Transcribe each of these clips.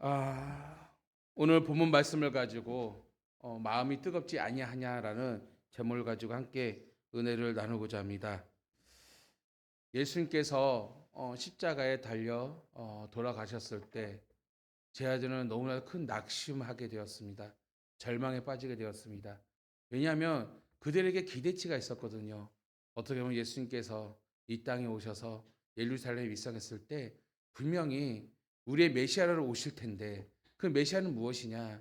아, 오늘 본문 말씀을 가지고 마음이 뜨겁지 아니하냐라는 제목을 가지고 함께 은혜를 나누고자 합니다. 예수님께서 십자가에 달려 돌아가셨을 때 제 아들은 너무나 큰 낙심하게 되었습니다. 절망에 빠지게 되었습니다. 왜냐하면 그들에게 기대치가 있었거든요. 어떻게 보면 예수님께서 이 땅에 오셔서 예루살렘에 입성했을 때 분명히 우리의 메시아로 오실 텐데 그 메시아는 무엇이냐?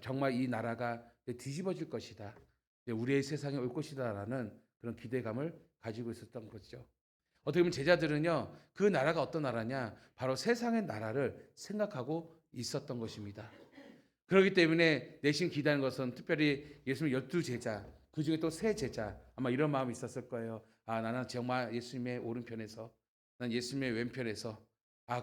정말 이 나라가 뒤집어질 것이다. 우리의 세상에 올 것이다라는 그런 기대감을 가지고 있었던 거죠. 어떻게 보면 제자들은요, 그 나라가 어떤 나라냐? 바로 세상의 나라를 생각하고 있었던 것입니다. 그렇기 때문에 내심 기대하는 것은 특별히 예수님 12제자, 그 중에 또 세 제자, 아마 이런 마음이 있었을 거예요. 아, 나는 정말 예수님의 오른편에서, 난 예수님의 왼편에서,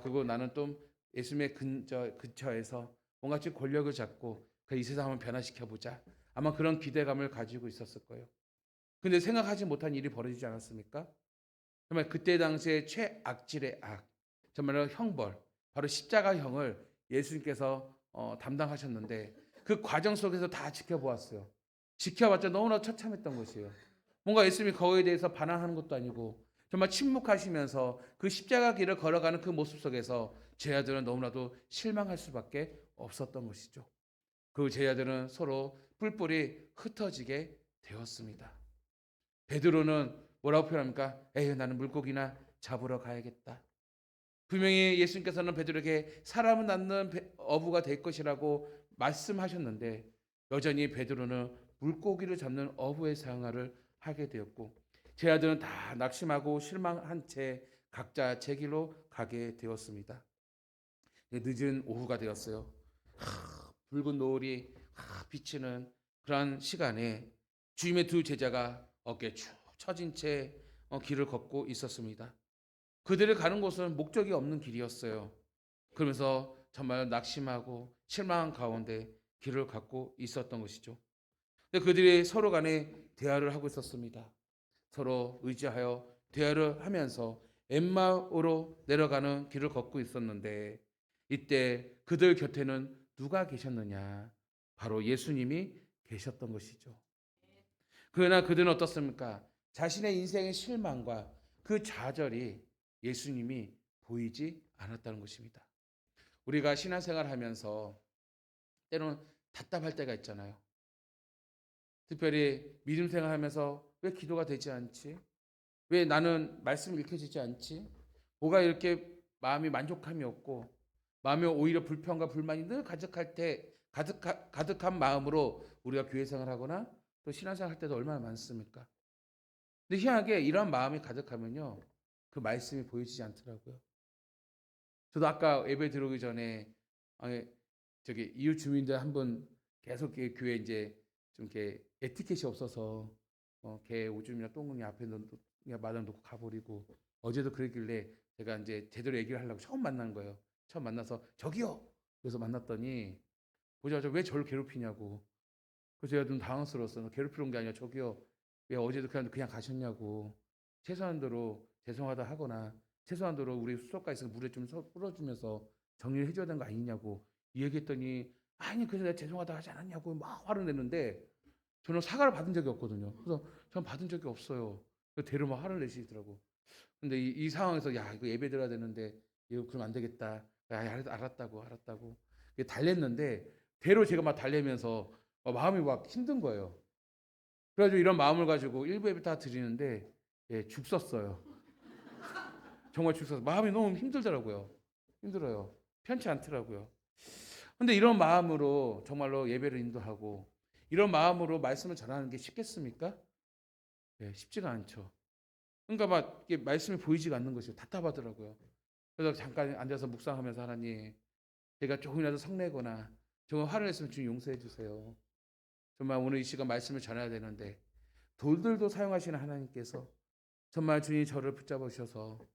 그리고 나는 또 예수님의 근처에서 뭔가 좀 권력을 잡고 이 세상 한번 변화시켜보자. 아마 그런 기대감을 가지고 있었을 거예요. 근데 생각하지 못한 일이 벌어지지 않았습니까? 정말 그때 당시에 최악질의 악, 정말로 형벌, 바로 십자가형을 예수님께서 담당하셨는데 그 과정 속에서 다 지켜보았어요. 지켜봤자 너무나 처참했던 것이에요. 뭔가 예수님이 거기에 대해서 반항하는 것도 아니고 정말 침묵하시면서 그 십자가 길을 걸어가는 그 모습 속에서 제자들은 너무나도 실망할 수밖에 없었던 것이죠. 그 제자들은 서로 뿔뿔이 흩어지게 되었습니다. 베드로는 뭐라고 표현합니까? 에휴, 나는 물고기나 잡으러 가야겠다. 분명히 예수님께서는 베드로에게 사람은 낳는 어부가 될 것이라고 말씀하셨는데 여전히 베드로는 물고기를 잡는 어부의 생활을 하게 되었고 제 아들은 다 낙심하고 실망한 채 각자 제 길로 가게 되었습니다. 늦은 오후가 되었어요. 붉은 노을이 비치는 그러한 시간에 주님의 두 제자가 어깨에 축 처진 채 길을 걷고 있었습니다. 그들이 가는 곳은 목적이 없는 길이었어요. 그러면서 정말 낙심하고 실망한 가운데 길을 걷고 있었던 것이죠. 근데 그들이 서로 간에 대화를 하고 있었습니다. 서로 의지하여 대화를 하면서 엠마오로 내려가는 길을 걷고 있었는데 이때 그들 곁에는 누가 계셨느냐? 바로 예수님이 계셨던 것이죠. 그러나 그들은 어떻습니까? 자신의 인생의 실망과 그 좌절이 예수님이 보이지 않았다는 것입니다. 우리가 신앙생활 하면서 때로는 답답할 때가 있잖아요. 특별히 믿음 생활하면서 왜 기도가 되지 않지? 왜 나는 말씀이 읽혀지지 않지? 뭐가 이렇게 마음이 만족함이 없고 마음에 오히려 불평과 불만이 늘 가득할 때 가득한 마음으로 우리가 교회 생활하거나 또 신앙생활 할 때도 얼마나 많습니까? 근데 희한하게 이런 마음이 가득하면요. 그 말씀이 보여지지 않더라고요. 저도 아까 예배 들어오기 전에 아니, 저기 이웃 주민들 한 분 계속 교회 이제 좀 이렇게 에티켓이 없어서 개 오줌이나 똥이 앞에 그냥 마당 놓고 가버리고 어제도 그러길래 제가 이제 제대로 얘기를 하려고 처음 만난 거예요. 처음 만나서 저기요. 그래서 만났더니 보자마자 왜 저를 괴롭히냐고. 그래서 제가 좀 당황스러웠어요. 괴롭히는 게 아니라 저기요. 왜 어제도 그냥 가셨냐고. 최소한 도로 죄송하다 하거나 최소한 도로 우리 수도가 있으면 물에 좀 뿌려주면서 정리를 해줘야 되는 거 아니냐고 이 얘기했더니 아니 그래서 내가 죄송하다 하지 않았냐고 막 화를 내는데 저는 사과를 받은 적이 없거든요. 그래서 전 받은 적이 없어요. 그래서 대로 막 화를 내시더라고. 근데 이 상황에서 야 이거 예배 드려야 되는데 이거 그러면 안 되겠다. 야 알았다고 달랬는데 대로 제가 막 달래면서 마음이 막 힘든 거예요. 그래가지고 이런 마음을 가지고 일부 예배 다 드리는데 죽 썼어요. 정말 죽 썼어요. 마음이 너무 힘들더라고요. 힘들어요. 편치 않더라고요. 근데 이런 마음으로 정말로 예배를 인도하고 이런 마음으로 말씀을 전하는 게 쉽겠습니까? 쉽지가 않죠. 그러니까 막 이게 말씀이 보이지가 않는 것이요. 답답하더라고요. 그래서 잠깐 앉아서 묵상하면서 하나님, 제가 조금이라도 성내거나 조금 화를 냈으면 주님 용서해 주세요. 정말 오늘 이 시간 말씀을 전해야 되는데 돌들도 사용하시는 하나님께서 정말 주님 저를 붙잡아 주셔서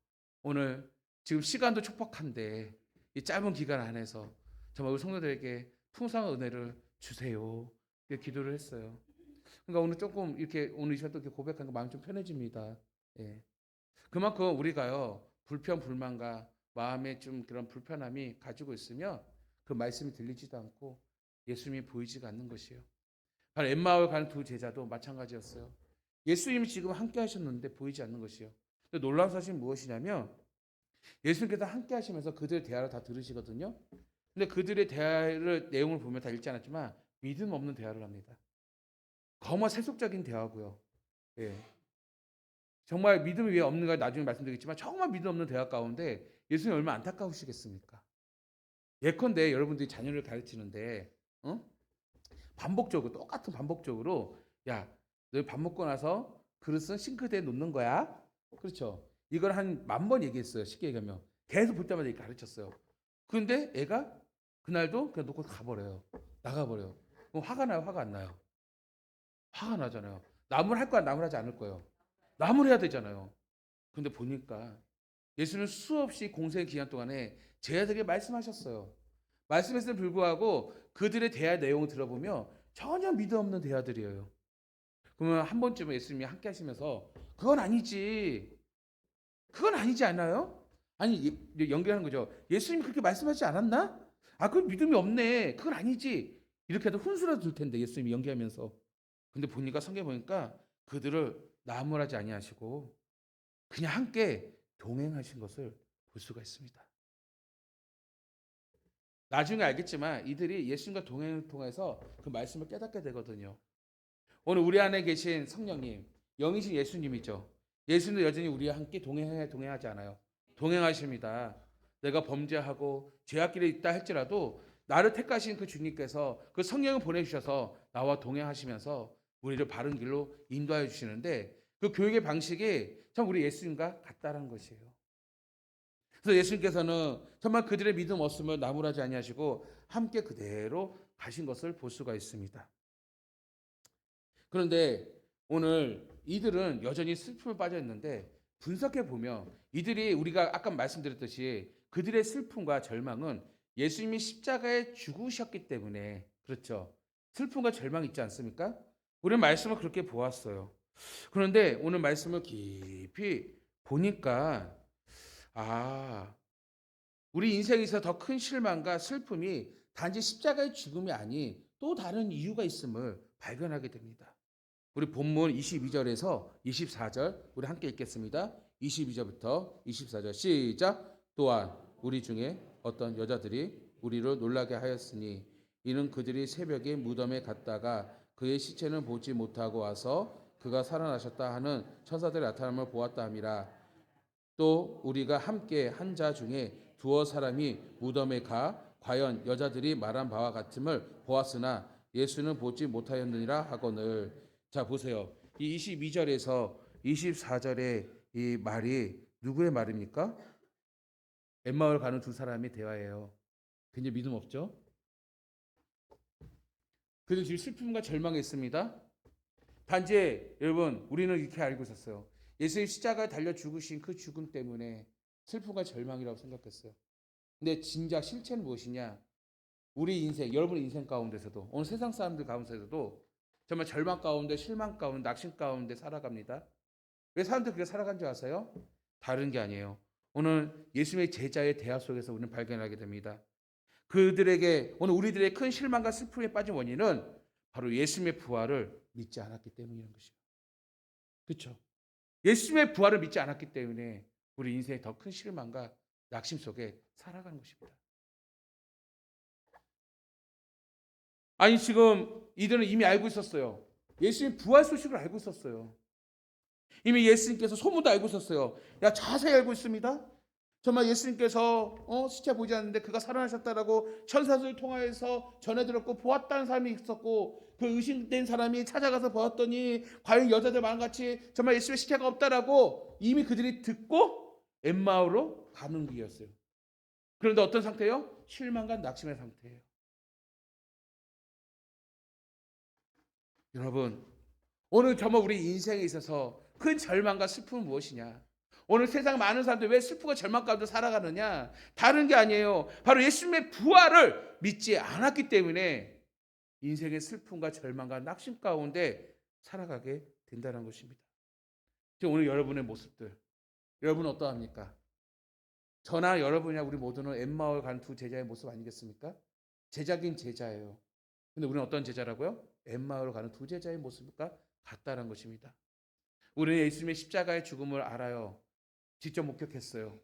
오늘 지금 시간도 촉박한데 이 짧은 기간 안에서 정말 우리 성도들에게 풍성한 은혜를 주세요. 이렇게 기도를 했어요. 그러니까 오늘 조금 이렇게 오늘 이 시간 또 이렇게 고백하니까 마음 좀 편해집니다. 예. 그만큼 우리가요 불평 불만과 마음에 좀 그런 불편함이 가지고 있으면 그 말씀이 들리지도 않고 예수님이 보이지가 않는 것이에요. 바로 엠마오에 가는 두 제자도 마찬가지였어요. 예수님이 지금 함께 하셨는데 보이지 않는 것이요. 근데 놀라운 사실은 무엇이냐면 예수님께서 함께 하시면서 그들의 대화를 다 들으시거든요. 근데 그들의 대화를 내용을 보면 다 읽지 않았지만 믿음 없는 대화를 합니다. 거마 세속적인 대화고요. 예. 정말 믿음이 왜 없는가 나중에 말씀드리겠지만 정말 믿음 없는 대화 가운데 예수님이 얼마나 안타까우시겠습니까? 예컨대 여러분들이 자녀를 가르치는데 반복적으로 똑같은 반복적으로 야, 너 밥 먹고 나서 그릇은 싱크대에 놓는 거야. 그렇죠. 이걸 한 10,000번 얘기했어요. 쉽게 얘기하면 계속 볼 때마다 이렇게 가르쳤어요. 그런데 애가 그날도 그냥 놓고 가버려요. 나가버려요. 그럼 화가 나요? 화가 안 나요? 화가 나잖아요. 남을 할 거야? 남을 하지 않을 거예요? 남을 해야 되잖아요. 근데 보니까 예수는 수없이 공생의 기간 동안에 제자들에게 말씀하셨어요. 말씀했음에도 불구하고 그들의 대화 내용을 들어보면 전혀 믿음 없는 대화들이에요. 그러면 한 번쯤은 예수님이 함께 하시면서 그건 아니지. 그건 아니지 않아요? 아니 연결하는 거죠. 예수님이 그렇게 말씀하지 않았나? 아, 그건 믿음이 없네. 그건 아니지. 이렇게 해도 훈수라도 줄 텐데 예수님이 연기하면서. 근데 보니까 성경 보니까 그들을 나무라지 아니하시고 그냥 함께 동행하신 것을 볼 수가 있습니다. 나중에 알겠지만 이들이 예수님과 동행을 통해서 그 말씀을 깨닫게 되거든요. 오늘 우리 안에 계신 성령님, 영이신 예수님이죠. 예수님도 여전히 우리와 함께 동행하지 않아요. 동행하십니다. 내가 범죄하고 죄악길에 있다 할지라도 나를 택하신 그 주님께서 그 성령을 보내주셔서 나와 동행하시면서 우리를 바른 길로 인도하여 주시는데 그 교육의 방식이 참 우리 예수님과 같다는 것이에요. 그래서 예수님께서는 정말 그들의 믿음 없음을 나무라지 아니하시고 함께 그대로 가신 것을 볼 수가 있습니다. 그런데 오늘 이들은 여전히 슬픔에 빠져 있는데 분석해 보면 이들이 우리가 아까 말씀드렸듯이 그들의 슬픔과 절망은 예수님이 십자가에 죽으셨기 때문에 그렇죠. 슬픔과 절망이 있지 않습니까? 우리는 말씀을 그렇게 보았어요. 그런데 오늘 말씀을 깊이 보니까 아, 우리 인생에서 더 큰 실망과 슬픔이 단지 십자가의 죽음이 아닌 또 다른 이유가 있음을 발견하게 됩니다. 우리 본문 22절에서 24절 우리 함께 읽겠습니다. 22절부터 24절 시작. 또한 우리 중에 어떤 여자들이 우리를 놀라게 하였으니 이는 그들이 새벽에 무덤에 갔다가 그의 시체는 보지 못하고 와서 그가 살아나셨다 하는 천사들의 나타남을 보았다 함이라. 또 우리가 함께 한 자 중에 두어 사람이 무덤에 가 과연 여자들이 말한 바와 같음을 보았으나 예수는 보지 못하였느니라 하거늘. 자 보세요. 이 22절에서 24절의 이 말이 누구의 말입니까? 엠마오를 가는 두 사람의 대화예요. 굉장히 믿음 없죠? 그들 지금 슬픔과 절망이 있습니다. 단지 여러분 우리는 이렇게 알고 있었어요. 예수님 십자가에 달려 죽으신 그 죽음 때문에 슬픔과 절망이라고 생각했어요. 근데 진짜 실체는 무엇이냐? 우리 인생, 여러분의 인생 가운데서도 오늘 세상 사람들 가운데서도 정말 절망 가운데, 실망 가운데, 낙심 가운데 살아갑니다. 왜 사람들이 그렇게 살아간 줄 아세요? 다른 게 아니에요. 오늘 예수님의 제자의 대화 속에서 우리는 발견하게 됩니다. 그들에게 오늘 우리들의 큰 실망과 슬픔에 빠진 원인은 바로 예수님의 부활을 믿지 않았기 때문이라는 것이에요. 그렇죠? 예수님의 부활을 믿지 않았기 때문에 우리 인생의 더 큰 실망과 낙심 속에 살아가는 것입니다. 아니 지금 이들은 이미 알고 있었어요. 예수님 부활 소식을 알고 있었어요. 이미 예수님께서 소문도 알고 있었어요. 야 자세히 알고 있습니다. 정말 예수님께서 시체 보지 않는데 그가 살아나셨다라고 천사들 통하여서 전해 들었고 보았다는 사람이 있었고 그 의심된 사람이 찾아가서 보았더니 과연 여자들 마음같이 정말 예수님의 시체가 없다라고 이미 그들이 듣고 엠마오로 가는 길이었어요. 그런데 어떤 상태예요? 실망과 낙심의 상태예요. 여러분 오늘 정말 우리 인생에 있어서 큰 절망과 슬픔은 무엇이냐? 오늘 세상 많은 사람들이 왜 슬픔과 절망 가운데 살아가느냐? 다른 게 아니에요. 바로 예수님의 부활을 믿지 않았기 때문에 인생의 슬픔과 절망과 낙심 가운데 살아가게 된다는 것입니다. 지금 오늘 여러분의 모습들, 여러분은 어떠합니까? 저나 여러분이나 우리 모두는 엠마오에 간 두 제자의 모습 아니겠습니까? 제자긴 제자예요. 근데 우리는 어떤 제자라고요? 엠마오로 가는 두 제자의 모습과 같다는 것입니다. 우리는 예수님의 십자가의 죽음을 알아요. 직접 목격했어요.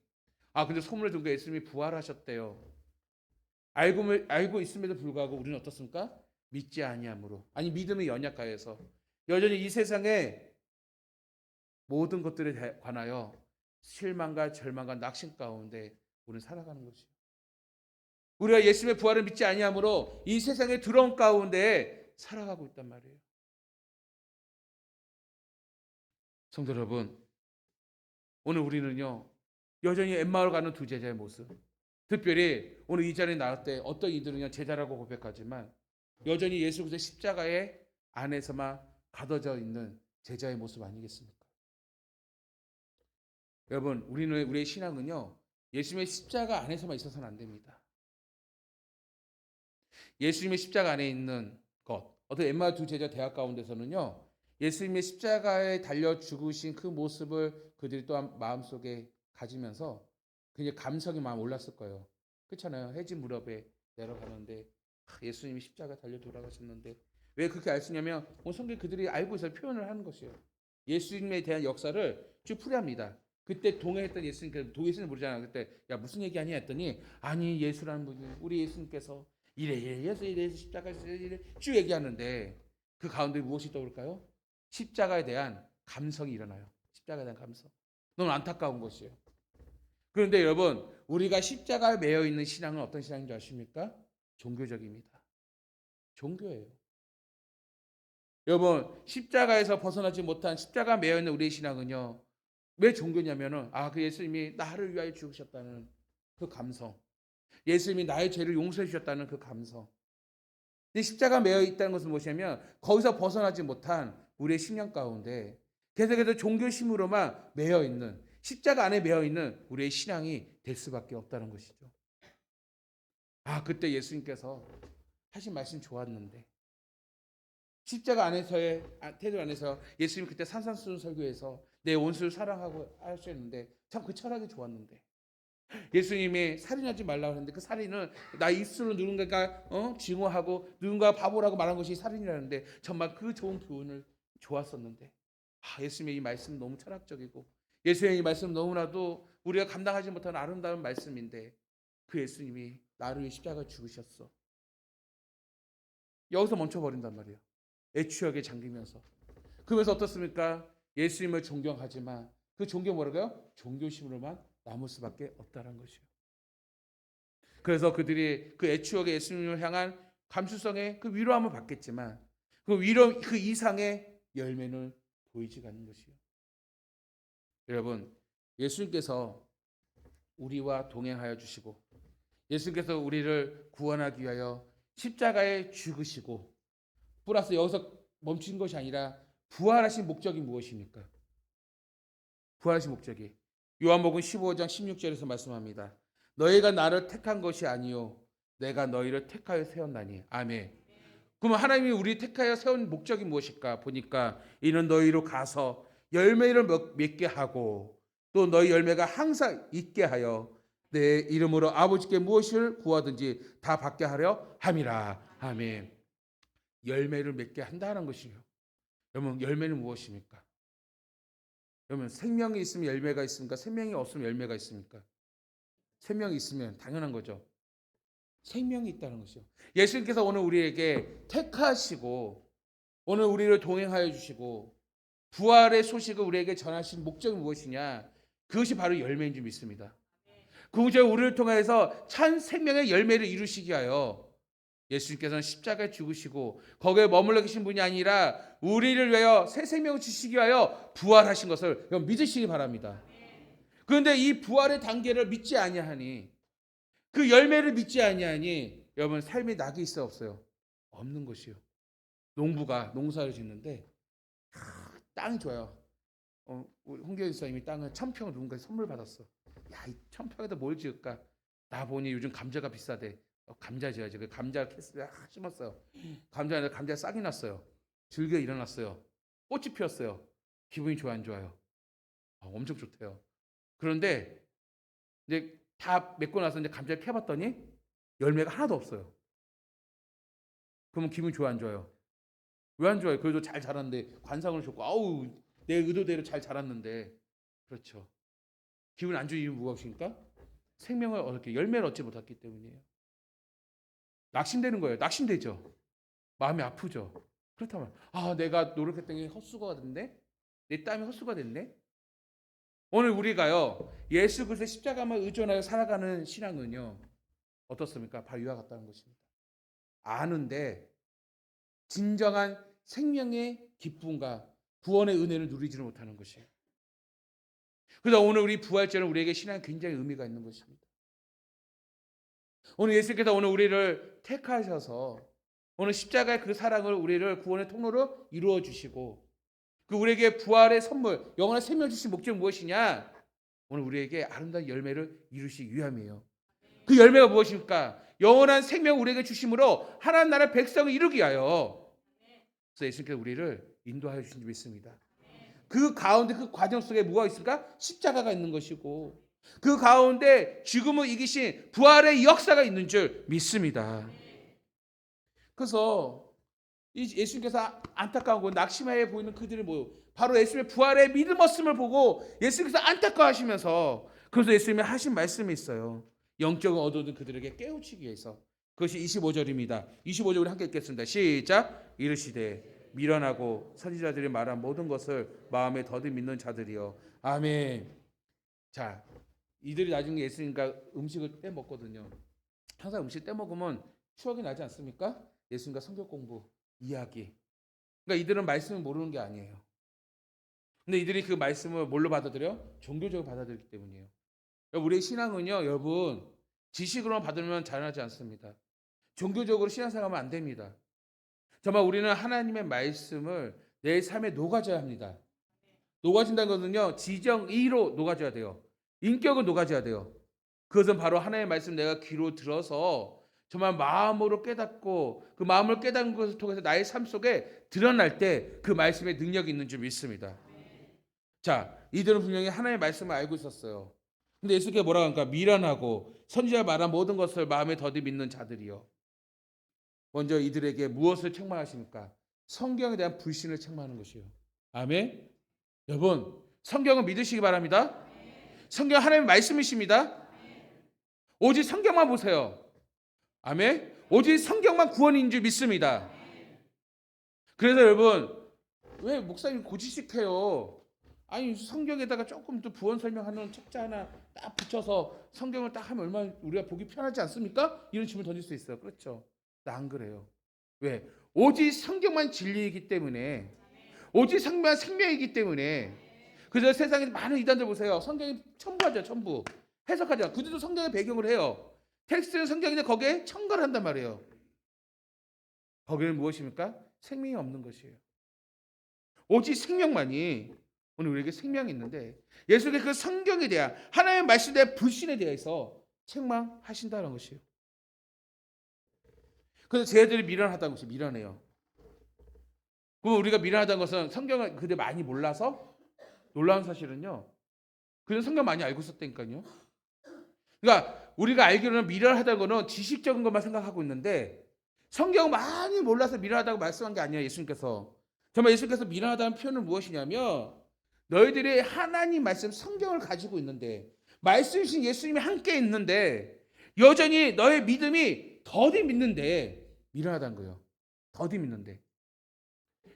근데 소문을 듣고 예수님이 부활하셨대요. 알고 있음에도 불구하고 우리는 어떻습니까? 믿지 아니함으로, 아니 믿음의 연약하여서 여전히 이 세상의 모든 것들에 관하여 실망과 절망과 낙심 가운데 우리는 살아가는 것이요. 우리가 예수님의 부활을 믿지 아니함으로 이 세상의 두려움 가운데 살아가고 있단 말이에요. 성도 여러분, 오늘 우리는요 여전히 엠마오를 가는 두 제자의 모습, 특별히 오늘 이 자리에 나올 때 어떤 이들은요 제자라고 고백하지만 여전히 예수 그리스도의 십자가의 안에서만 가둬져 있는 제자의 모습 아니겠습니까? 여러분, 우리의 신앙은요 예수님의 십자가 안에서만 있어서는 안 됩니다. 예수님의 십자가 안에 있는 것, 어떤 엠마오 두 제자 대학 가운데서는요 예수님의 십자가에 달려 죽으신 그 모습을 그들이 또한 마음속에 가지면서 굉장히 감성이 막 올랐을 거예요. 그렇잖아요. 해진 무렵에 내려가는데 예수님이 십자가 달려 돌아가셨는데 왜 그렇게 알 수 있냐면 오늘 성경 그들이 알고 있어서 표현을 하는 것이에요. 예수님에 대한 역사를 쭉 풀이합니다. 그때 동행했던 예수님, 동행했으면 모르잖아요. 그때 야 무슨 얘기하냐 했더니 아니 예수라는 분이 우리 예수님께서 이래서 십자가에서 이래 쭉 얘기하는데 그 가운데 무엇이 떠올까요? 십자가에 대한 감성이 일어나요. 십자가에 대한 감성. 너무 안타까운 것이에요. 그런데 여러분, 우리가 십자가에 매여 있는 신앙은 어떤 신앙인 줄 아십니까? 종교적입니다. 종교예요. 여러분, 십자가에서 벗어나지 못한 십자가 매여 있는 우리의 신앙은요. 왜 종교냐면은 그 예수님이 나를 위하여 죽으셨다는 그 감성. 예수님이 나의 죄를 용서해 주셨다는 그 감성. 근데 십자가 매여 있다는 것은 무엇이냐면 거기서 벗어나지 못한 우리의 심령 가운데 계속해서 종교심으로만 매여 있는 십자가 안에 매여 있는 우리의 신앙이 될 수밖에 없다는 것이죠. 그때 예수님께서 하신 말씀 좋았는데 십자가 안에서의 태도 안에서 예수님 그때 산산수훈 설교에서 내 원수를 사랑하고 하셨는데 참 그 철학이 좋았는데 예수님이 살인하지 말라고 했는데 그 살인은 나 입술로 누군가가 증오하고 누군가 바보라고 말한 것이 살인이라는데 정말 그 좋은 교훈을 좋았었는데 예수님의 이 말씀 너무 철학적이고 예수님의 이 말씀 너무나도 우리가 감당하지 못하는 아름다운 말씀인데 그 예수님이 나를 위해 십자가 죽으셨어. 여기서 멈춰버린단 말이에요. 애취역에 잠기면서. 그러면서 어떻습니까? 예수님을 존경하지만 그 존경 뭐라고요? 종교심으로만 남을 수밖에 없다는 것이요. 그래서 그들이 그 애취역의 예수님을 향한 감수성의 그 위로함을 받겠지만 그 위로 그 이상의 열매는 보이지 않는 것이요. 여러분, 예수님께서 우리와 동행하여 주시고 예수님께서 우리를 구원하기 위하여 십자가에 죽으시고 플러스 여기서 멈춘 것이 아니라 부활하신 목적이 무엇입니까? 부활하신 목적이 요한복음 15장 16절에서 말씀합니다. 너희가 나를 택한 것이 아니요 내가 너희를 택하여 세웠나니. 아멘. 그럼 하나님이 우리 택하여 세운 목적이 무엇일까? 보니까 이는 너희로 가서 열매를 맺게 하고 또 너희 열매가 항상 있게 하여 내 이름으로 아버지께 무엇을 구하든지 다 받게 하려 함이라. 아멘. 열매를 맺게 한다는 것이요. 여러분 열매는 무엇입니까? 여러분 생명이 있으면 열매가 있습니까? 생명이 없으면 열매가 있습니까? 생명이 있으면 당연한 거죠. 생명이 있다는 것이요. 예수님께서 오늘 우리에게 택하시고 오늘 우리를 동행하여 주시고 부활의 소식을 우리에게 전하신 목적이 무엇이냐? 그것이 바로 열매인 줄 믿습니다. 그것이 우리를 통해서 참 생명의 열매를 이루시기 위하여 예수님께서는 십자가에 죽으시고 거기에 머물러 계신 분이 아니라 우리를 위하여 새 생명을 주시기 위하여 부활하신 것을 믿으시기 바랍니다. 그런데 이 부활의 단계를 믿지 아니하니 그 열매를 믿지 아니하니 여러분 삶에 낙이 있어 없어요? 없는 것이요. 농부가 농사를 짓는데 땅이 좋아요. 우리 홍교희 선생님이 땅을 1,000평을 누군가 선물 받았어. 야, 이 1,000평에다 뭘 지을까? 나 보니 요즘 감자가 비싸대. 감자 지어야지. 그 감자 캐스를 심었어요. 감자 싹이 났어요. 줄기가 일어났어요. 꽃이 피었어요. 기분이 좋아 안 좋아요? 엄청 좋대요. 그런데 이제 다 맺고 나서 이제 감자를 캐봤더니 열매가 하나도 없어요. 그러면 기분 좋아 안 좋아요? 왜 안 좋아요? 그래도 잘 자랐는데 관상을 줬고 아우 내 의도대로 잘 자랐는데 그렇죠. 기분 안 좋은 이유는 무엇입니까? 생명을 얻었기 열매를 얻지 못했기 때문이에요. 낙심되는 거예요. 낙심되죠. 마음이 아프죠. 그렇다면 내가 노력했던 게 헛수고가 됐네. 내 땀이 헛수고가 됐네. 오늘 우리가요 예수 그리스도의 십자가만 의존하여 살아가는 신앙은요 어떻습니까? 바로 이와 같다는 것입니다. 아는데 진정한 생명의 기쁨과 구원의 은혜를 누리지를 못하는 것이에요. 그래서 오늘 우리 부활절은 우리에게 신앙에 굉장히 의미가 있는 것입니다. 오늘 예수께서 오늘 우리를 택하셔서 오늘 십자가의 그 사랑을 우리를 구원의 통로로 이루어 주시고 그 우리에게 부활의 선물, 영원한 생명 주신 목적은 무엇이냐? 오늘 우리에게 아름다운 열매를 이루시기 위함이에요. 그 열매가 무엇입니까? 영원한 생명 우리에게 주심으로 하나님 나라 백성을 이루기 위하여. 그래서 예수님께서 우리를 인도하여 주신 줄 믿습니다. 그 가운데 그 과정 속에 뭐가 있을까? 십자가가 있는 것이고 그 가운데 죽음을 이기신 부활의 역사가 있는 줄 믿습니다. 그래서 예수님께서 안타까우고 낙심해 보이는 그들을 바로 예수님의 부활의 믿음 없음을 보고 예수님께서 안타까워하시면서 그래서 예수님이 하신 말씀이 있어요. 영적을 얻어든 그들에게 깨우치기 위해서. 그것이 25절입니다. 25절 우리 함께 읽겠습니다. 시작. 이르시되 미련하고 선지자들이 말한 모든 것을 마음에 더디 믿는 자들이여. 아멘. 자, 이들이 나중에 예수님과 음식을 떼 먹거든요. 항상 음식 떼 먹으면 추억이 나지 않습니까? 예수님과 성경 공부, 이야기. 그러니까 이들은 말씀을 모르는 게 아니에요. 근데 이들이 그 말씀을 뭘로 받아들여? 종교적으로 받아들이기 때문이에요. 우리의 신앙은요, 여러분, 지식으로만 받으면 자라나지 않습니다. 종교적으로 신앙생활하면 안 됩니다. 정말 우리는 하나님의 말씀을 내 삶에 녹아져야 합니다. 녹아진다는 것은요, 지정의로 녹아져야 돼요. 인격은 녹아져야 돼요. 그것은 바로 하나님의 말씀 내가 귀로 들어서 정말 마음으로 깨닫고 그 마음을 깨닫는 것을 통해서 나의 삶 속에 드러날 때 그 말씀의 능력이 있는 줄 믿습니다. 자, 이들은 분명히 하나님의 말씀을 알고 있었어요. 근데 예수께서 뭐라고 하니까 미련하고 선지자 말한 모든 것을 마음에 더디 믿는 자들이요. 먼저 이들에게 무엇을 책망하십니까? 성경에 대한 불신을 책망하는 것이에요. 아멘. 여러분, 성경을 믿으시기 바랍니다. 성경 하나님의 말씀이십니다. 오직 성경만 보세요. 아멘. 오직 성경만 구원인 줄 믿습니다. 그래서 여러분, 왜 목사님 고지식해요? 아니 성경에다가 조금 더 부원 설명하는 책자 하나 딱 붙여서 성경을 딱 하면 얼마나 우리가 보기 편하지 않습니까? 이런 질문 던질 수 있어요. 그렇죠? 나 안 그래요. 왜? 오직 성경만 진리이기 때문에, 오직 성경만 생명이기 때문에. 그래서 세상에 많은 이단들 보세요. 성경이 첨부하죠, 첨부. 해석하죠. 그들도 성경의 배경을 해요. 텍스트는 성경인데 거기에 첨가를 한단 말이에요. 거기는 무엇입니까? 생명이 없는 것이에요. 오직 생명만이 오늘 우리에게 생명이 있는데 예수님의 그 성경에 대한 하나님의 말씀에 대한 불신에 대해서 책망하신다는 것이에요. 그래서 쟤들이 미련하다는 것이 미련해요. 그럼 우리가 미련하다는 것은 성경을 그들 많이 몰라서 놀라운 사실은요. 그는 성경 많이 알고 있었다니까요. 그러니까 우리가 알기로는 미련하다는 것은 지식적인 것만 생각하고 있는데 성경 많이 몰라서 미련하다고 말씀한 게 아니에요. 예수님께서. 정말 예수님께서 미련하다는 표현은 무엇이냐면 너희들이 하나님 말씀 성경을 가지고 있는데 말씀이신 예수님이 함께 있는데 여전히 너의 믿음이 더디 믿는데 미련하다는 거예요. 더디 믿는데.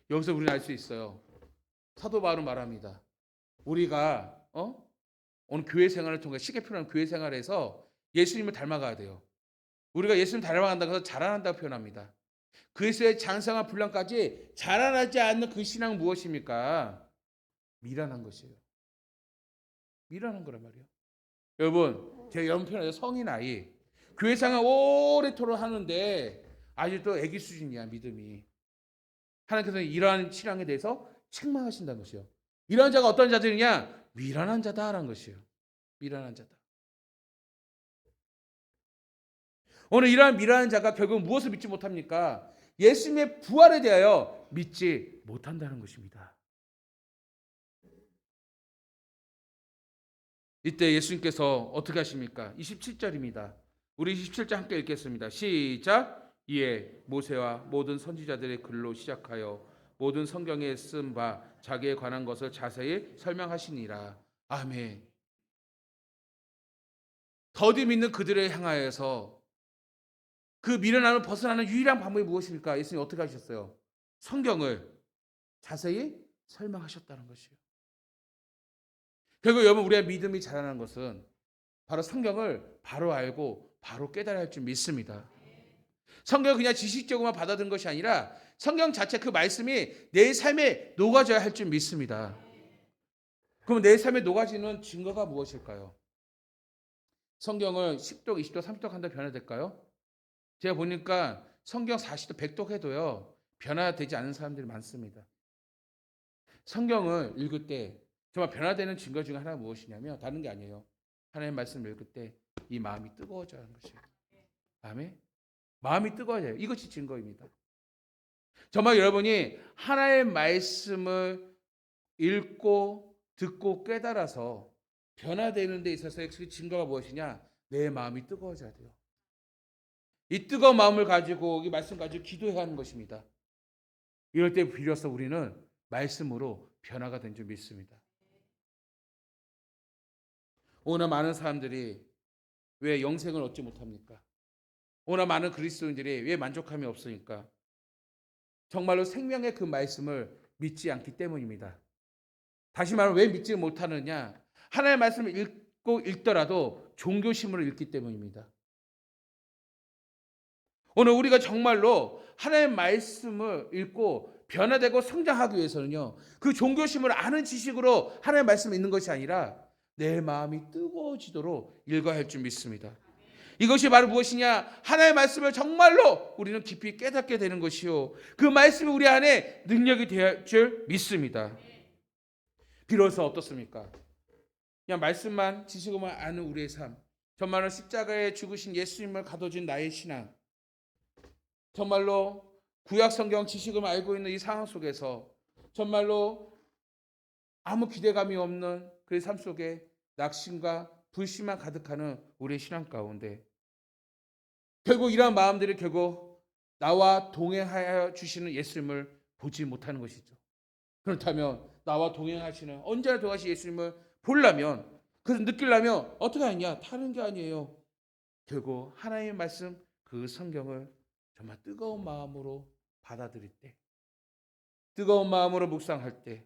여기서 우리는 알 수 있어요. 사도 바울은 말합니다. 우리가 오늘 교회 생활을 통해 시계표라는 교회 생활에서 예수님을 닮아가야 돼요. 우리가 예수님 닮아간다고 해서 자라난다고 표현합니다. 그리스도의 장성한 분량까지 자라나지 않는 그 신앙은 무엇입니까? 미련한 것이에요. 미련한 거란 말이에요. 여러분, 제가 여러분 표현하죠. 성인 아이. 교회 생활 오래도록 하는데 아직도 애기 수준이야, 믿음이. 하나님께서는 이러한 신앙에 대해서 책망하신다는 것이요. 이러한 자가 어떤 자들이냐? 미련한 자다라는 것이에요. 미련한 자다. 오늘 이러한 미련한 자가 결국 무엇을 믿지 못합니까? 예수님의 부활에 대하여 믿지 못한다는 것입니다. 이때 예수님께서 어떻게 하십니까? 27절입니다. 우리 27절 함께 읽겠습니다. 시작. 이에 모세와 모든 선지자들의 글로 시작하여 모든 성경에 쓴 바 자기에 관한 것을 자세히 설명하시니라. 아멘. 더디 믿는 그들을 향하여서 그 미련함을 벗어나는 유일한 방법이 무엇입니까? 예수님이 어떻게 하셨어요? 성경을 자세히 설명하셨다는 것이에요. 결국 여러분, 우리의 믿음이 자라는 것은 바로 성경을 바로 알고 바로 깨달아야 할 줄 믿습니다. 성경을 그냥 지식적으로만 받아들인 것이 아니라 성경 자체 그 말씀이 내 삶에 녹아져야 할 줄 믿습니다. 그럼 내 삶에 녹아지는 증거가 무엇일까요? 성경을 10독, 20독, 30독 한다 변화될까요? 제가 보니까 성경 40독, 100독 해도요, 변화되지 않은 사람들이 많습니다. 성경을 읽을 때 정말 변화되는 증거 중에 하나가 무엇이냐면 다른 게 아니에요. 하나님의 말씀을 읽을 때 이 마음이 뜨거워져야 하는 것이에요. 아멘. 마음이 뜨거워져요. 이것이 증거입니다. 정말 여러분이 하나님의 말씀을 읽고 듣고 깨달아서 변화되는 데 있어서의 그 증거가 무엇이냐? 내 마음이 뜨거워져야 돼요. 이 뜨거운 마음을 가지고 이 말씀 가지고 기도해야 하는 것입니다. 이럴 때 비로소 우리는 말씀으로 변화가 된 줄 믿습니다. 오늘 많은 사람들이 왜 영생을 얻지 못합니까? 오늘 많은 그리스도인들이 왜 만족함이 없으니까? 정말로 생명의 그 말씀을 믿지 않기 때문입니다. 다시 말하면 왜 믿지 못하느냐? 하나님의 말씀을 읽고 읽더라도 종교심으로 읽기 때문입니다. 오늘 우리가 정말로 하나님의 말씀을 읽고 변화되고 성장하기 위해서는요, 그 종교심을 아는 지식으로 하나님의 말씀을 읽는 것이 아니라 내 마음이 뜨거워지도록 읽어야 할 줄 믿습니다. 이것이 바로 무엇이냐? 하나님의 말씀을 정말로 우리는 깊이 깨닫게 되는 것이요, 그 말씀이 우리 안에 능력이 될 줄 믿습니다. 비로소 어떻습니까? 그냥 말씀만 지식으로만 아는 우리의 삶, 정말로 십자가에 죽으신 예수님을 가둬진 나의 신앙, 정말로 구약 성경 지식을 알고 있는 이 상황 속에서 정말로 아무 기대감이 없는 그의 삶 속에 낙심과 불신만 가득하는 우리의 신앙 가운데 결국 이러한 마음들이 결국 나와 동행하여 주시는 예수님을 보지 못하는 것이죠. 그렇다면 나와 동행하시는 언제나 동행하시는 예수님을 보려면, 그래서 느끼려면 어떻게 하느냐? 다른 게 아니에요. 결국 하나님의 말씀 그 성경을 정말 뜨거운 마음으로 받아들일 때, 뜨거운 마음으로 묵상할 때,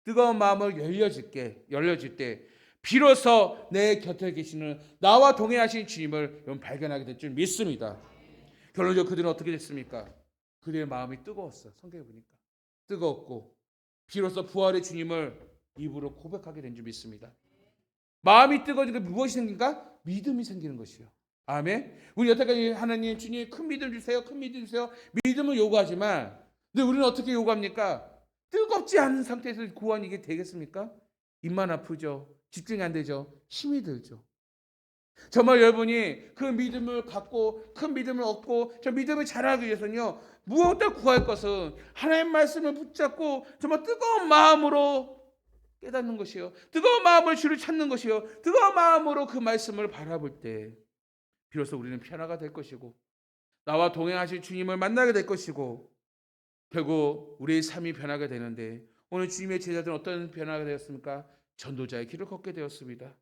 뜨거운 마음을 열려질 때 비로소 내 곁에 계시는 나와 동행하신 주님을 발견하게 될 줄 믿습니다. 결론적으로 그들은 어떻게 됐습니까? 그들의 마음이 뜨거웠어요. 성경에 보니까 뜨거웠고 비로소 부활의 주님을 입으로 고백하게 된 줄 믿습니다. 마음이 뜨거워지니까 무엇이 생긴가? 믿음이 생기는 것이요. 아멘. 우리 여태까지 하나님, 주님 큰 믿음 주세요, 큰 믿음 주세요, 믿음을 요구하지만, 근데 우리는 어떻게 요구합니까? 뜨겁지 않은 상태에서 구원이 이게 되겠습니까? 입만 아프죠. 집중이 안 되죠. 힘이 들죠. 정말 여러분이 그 믿음을 갖고 큰 믿음을 얻고 저 믿음을 자라기 위해서는요, 무엇도 구할 것은 하나님의 말씀을 붙잡고 정말 뜨거운 마음으로 깨닫는 것이요, 뜨거운 마음으로 주를 찾는 것이요, 뜨거운 마음으로 그 말씀을 바라볼 때 비로소 우리는 변화가 될 것이고 나와 동행하실 주님을 만나게 될 것이고 결국 우리의 삶이 변하게 되는데, 오늘 주님의 제자들은 어떤 변화가 되었습니까? 전도자의 길을 걷게 되었습니다.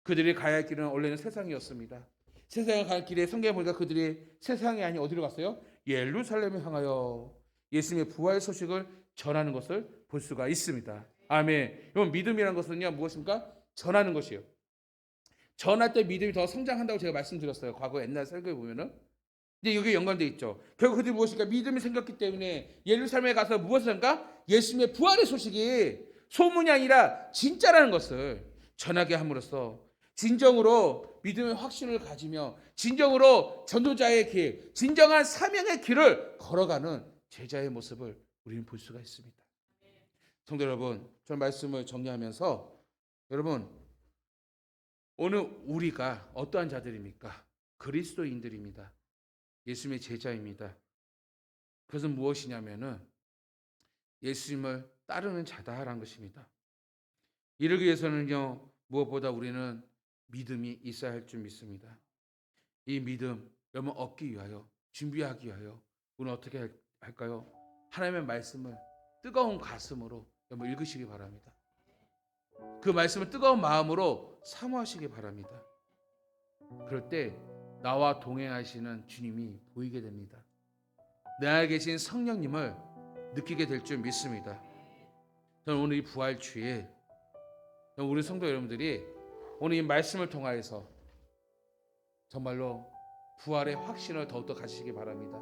그들이 가야 할 길은 원래는 세상이었습니다. 세상에 갈 길에 성경에 보니까 그들이 세상이 아닌 어디로 갔어요? 예루살렘을 향하여 예수님의 부활 소식을 전하는 것을 볼 수가 있습니다. 아멘. 이건 믿음이라는 것은요, 무엇입니까? 전하는 것이에요. 전할 때 믿음이 더 성장한다고 제가 말씀드렸어요. 과거 옛날 설교에 보면은. 근데 여기 연관되어 있죠. 결국 그들이 무엇일까? 믿음이 생겼기 때문에 예루살렘에 가서 무엇을 한가? 예수님의 부활의 소식이 소문이 아니라 진짜라는 것을 전하게 함으로써 진정으로 믿음의 확신을 가지며 진정으로 전도자의 길, 진정한 사명의 길을 걸어가는 제자의 모습을 우리는 볼 수가 있습니다. 성도 여러분, 저 말씀을 정리하면서 여러분, 오늘 우리가 어떠한 자들입니까? 그리스도인들입니다. 예수님의 제자입니다. 그것은 무엇이냐면은 예수님을 따르는 자다라는 것입니다. 이러기 위해서는요, 무엇보다 우리는 믿음이 있어야 할 줄 믿습니다. 이 믿음 여러분 얻기 위하여 준비하기 위하여 우리는 어떻게 할까요? 하나님의 말씀을 뜨거운 가슴으로 한번 읽으시기 바랍니다. 그 말씀을 뜨거운 마음으로 사모하시기 바랍니다. 그럴 때 나와 동행하시는 주님이 보이게 됩니다. 내 안에 계신 성령님을 느끼게 될 줄 믿습니다. 저는 오늘 이 부활주에 우리 성도 여러분들이 오늘 이 말씀을 통하여서 정말로 부활의 확신을 더욱더 가지시기 바랍니다.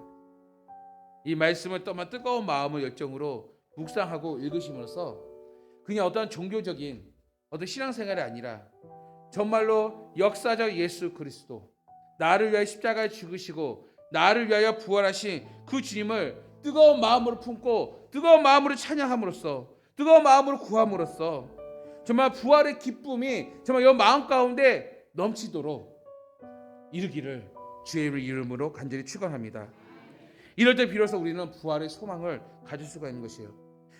이 말씀을 또한 뜨거운 마음을 열정으로 묵상하고 읽으심으로써 그냥 어떤 종교적인 어떤 신앙생활이 아니라 정말로 역사적 예수 그리스도, 나를 위하여 십자가에 죽으시고 나를 위하여 부활하신 그 주님을 뜨거운 마음으로 품고 뜨거운 마음으로 찬양함으로써 뜨거운 마음으로 구함으로써 정말 부활의 기쁨이 정말 이 마음 가운데 넘치도록 이루기를 주의 이름으로 간절히 축원합니다. 이럴 때 비로소 우리는 부활의 소망을 가질 수가 있는 것이에요.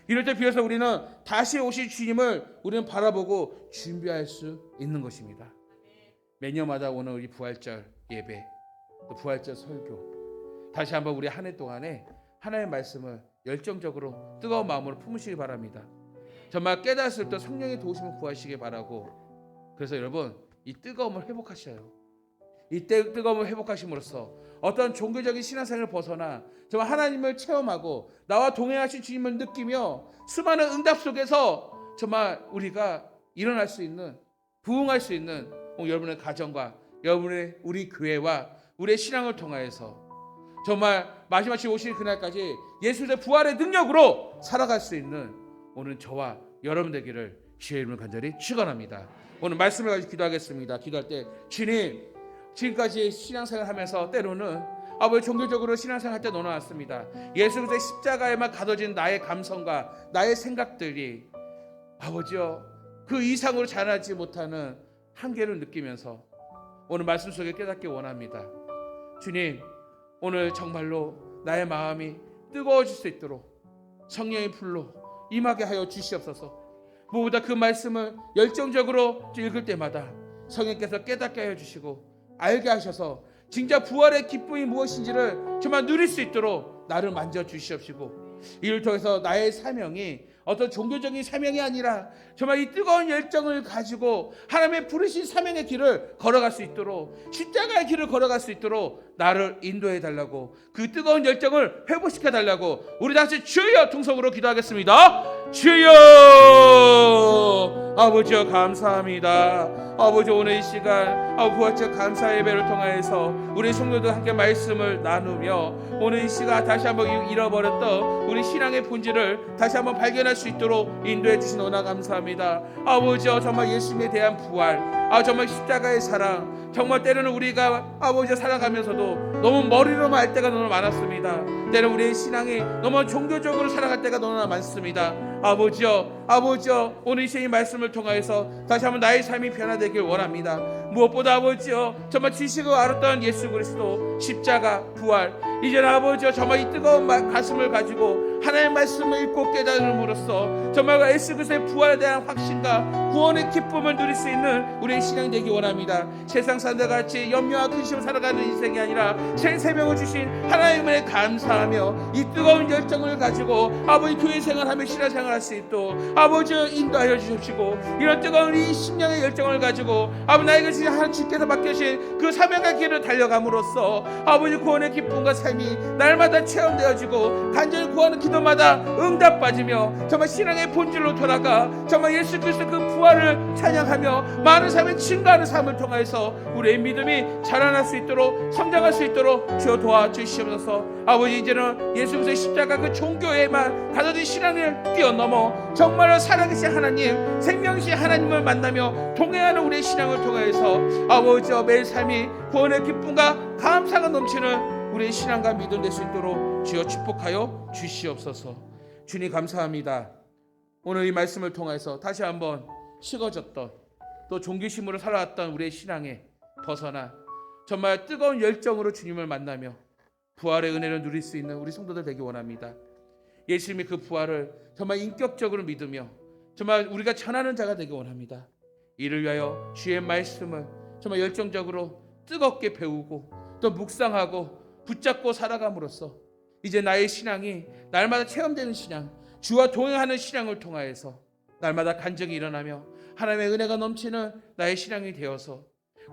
이럴 때 비로소 우리는 다시 오실 주님을 우리는 바라보고 준비할 수 있는 것입니다. 매년마다 오는 우리 부활절 예배, 또 부활절 설교, 다시 한번 우리 한 해 동안에 하나님의 말씀을 열정적으로 뜨거운 마음으로 품으시기 바랍니다. 정말 깨닫을 때 성령의 도우심을 구하시기 바라고, 그래서 여러분 이 뜨거움을 회복하셔요. 이 뜨거움을 회복하심으로써 어떤 종교적인 신앙생활을 벗어나 정말 하나님을 체험하고 나와 동행하신 주님을 느끼며 수많은 응답 속에서 정말 우리가 일어날 수 있는, 부흥할 수 있는 여러분의 가정과 여러분의 우리 교회와 우리의 신앙을 통하여서 정말 마지막 주 오실 그날까지 예수의 부활의 능력으로 살아갈 수 있는 오늘 저와 여러분 되기를 주의 이름으로 간절히 축원합니다. 오늘 말씀을 가지고 기도하겠습니다. 기도할 때 주님, 지금까지 신앙생활 하면서 때로는 아버지 종교적으로 신앙생활 할 때 논해왔습니다. 예수 그리스도의 십자가에만 가둬진 나의 감성과 나의 생각들이 아버지여 그 이상으로 자라지 못하는 한계를 느끼면서 오늘 말씀 속에 깨닫기 원합니다. 주님, 오늘 정말로 나의 마음이 뜨거워질 수 있도록 성령의 불로 임하게 하여 주시옵소서. 무엇보다 그 말씀을 열정적으로 읽을 때마다 성령께서 깨닫게 하여 주시고 알게 하셔서 진짜 부활의 기쁨이 무엇인지를 정말 누릴 수 있도록 나를 만져 주시옵시고, 이를 통해서 나의 사명이 어떤 종교적인 사명이 아니라 정말 이 뜨거운 열정을 가지고 하나님의 부르신 사명의 길을 걸어갈 수 있도록, 십자가의 길을 걸어갈 수 있도록 나를 인도해 달라고, 그 뜨거운 열정을 회복시켜 달라고 우리 다 같이 주여 통성으로 기도하겠습니다. 주여, 아버지여 감사합니다. 아버지 오늘 이 시간 부활절 감사 예배를 통하여서 우리 성도들 함께 말씀을 나누며 오늘 이 시간 다시 한번 잃어버렸던 우리 신앙의 본질을 다시 한번 발견할 수 있도록 인도해 주신 오나 감사합니다. 아버지여 정말 예수님에 대한 부활, 정말 십자가의 사랑, 정말 때로는 우리가 아버지 살아가면서도 너무 머리로만 할 때가 너무 많았습니다. 때로는 우리의 신앙이 너무 종교적으로 살아갈 때가 너무나 많습니다. 아버지여 오늘 이 말씀을 통하여서 다시 한번 나의 삶이 변화되길 원합니다. 무엇보다 아버지여 정말 지식을 알았던 예수 그리스도 십자가 부활, 이제는 아버지여 정말 이 뜨거운 가슴을 가지고 하나님의 말씀을 읽고 깨달음으로써 정말 예수 그리스도의 부활에 대한 확신과 구원의 기쁨을 누릴 수 있는 우리의 신앙이 되기 원합니다. 세상 사람들 같이 염려와 근심을 살아가는 인생이 아니라 생명을 주신 하나님을 감사하며 이 뜨거운 열정을 가지고 아버지 교회 생활하며 신앙생활 할 수 있도록 아버지 인도하여 주십시고, 이런 뜨거운 이 심령의 열정을 가지고 아버지 나에게 주께서 맡겨주신 그 사명의 길을 달려감으로써 아버지 구원의 기쁨과 삶이 날마다 체험되어지고 간절히 구하는 기도마다 응답받으며 정말 신앙의 본질로 돌아가 정말 예수 그리스도 그 부활을 찬양하며 많은 삶을 증거하는 삶을 통해서 우리의 믿음이 자라날 수 있도록 성장할 수 있도록 주여 도와주시옵소서. 아버지 이제는 예수 그리스도의 십자가 그 종교에만 가져진 신앙을 뛰어넘어 정말로 살아계신 하나님, 생명이신 하나님을 만나며 동행하는 우리의 신앙을 통해서 아버지여 매일 삶이 구원의 기쁨과 감사가 넘치는 우리의 신앙과 믿음 될 수 있도록 주여 축복하여 주시옵소서. 주님 감사합니다. 오늘 이 말씀을 통해서 다시 한번 식어졌던 또 종교심으로 살아왔던 우리의 신앙에 벗어나 정말 뜨거운 열정으로 주님을 만나며 부활의 은혜를 누릴 수 있는 우리 성도들 되기 원합니다. 예수님의 그 부활을 정말 인격적으로 믿으며 정말 우리가 전하는 자가 되기 원합니다. 이를 위하여 주의 말씀을 정말 열정적으로 뜨겁게 배우고 또 묵상하고 붙잡고 살아감으로써 이제 나의 신앙이 날마다 체험되는 신앙, 주와 동행하는 신앙을 통하여서 날마다 간증이 일어나며 하나님의 은혜가 넘치는 나의 신앙이 되어서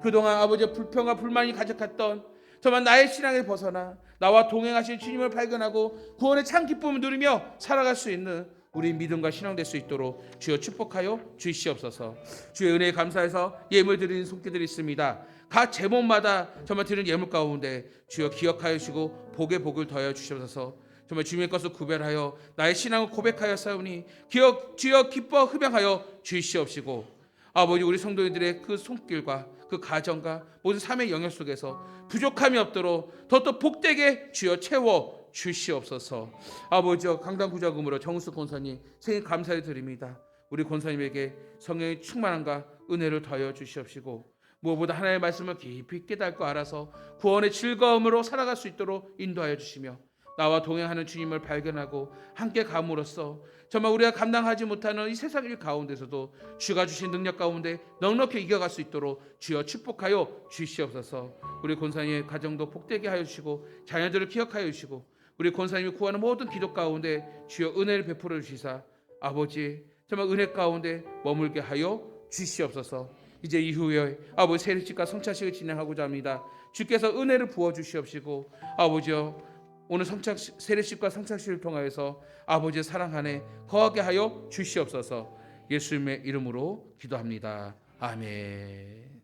그동안 아버지의 불평과 불만이 가득했던 정말 나의 신앙에 벗어나 나와 동행하신 주님을 발견하고 구원의 참 기쁨을 누리며 살아갈 수 있는 우리 믿음과 신앙 될 수 있도록 주여 축복하여 주시옵소서. 주의 은혜에 감사해서 예물 드리는 손길들이 있습니다. 각 제목마다 정말 드리는 예물 가운데 주여 기억하여 주시고 복에 복을 더하여 주시옵소서. 정말 주님의 것을 구별하여 나의 신앙을 고백하여 싸우니 주여 기뻐 흡양하여 주시옵시고 아버지 우리 성도님들의 그 손길과 그 가정과 모든 삶의 영역 속에서 부족함이 없도록 더더 복되게 주여 채워 주시옵소서. 아버지여 강단 구자금으로 정우수 권사님 생일 감사를 드립니다. 우리 권사님에게 성령의 충만함과 은혜를 더하여 주시옵시고 무엇보다 하나님의 말씀을 깊이 깨닫고 알아서 구원의 즐거움으로 살아갈 수 있도록 인도하여 주시며 나와 동행하는 주님을 발견하고 함께 감으로써 정말 우리가 감당하지 못하는 이 세상 일 가운데서도 주가 주신 능력 가운데 넉넉히 이겨갈 수 있도록 주여 축복하여 주시옵소서. 우리 권사님의 가정도 복되게 하여 주시고 자녀들을 기억하여 주시고 우리 권사님이 구하는 모든 기도 가운데 주여 은혜를 베풀어 주시사 아버지 정말 은혜 가운데 머물게 하여 주시옵소서. 이제 이후에 아버지 세례식과 성찬식을 진행하고자 합니다. 주께서 은혜를 부어 주시옵시고 아버지여 오늘 세례식과 성찬식을 통하여서 아버지의 사랑 안에 거하게 하여 주시옵소서. 예수님의 이름으로 기도합니다. 아멘.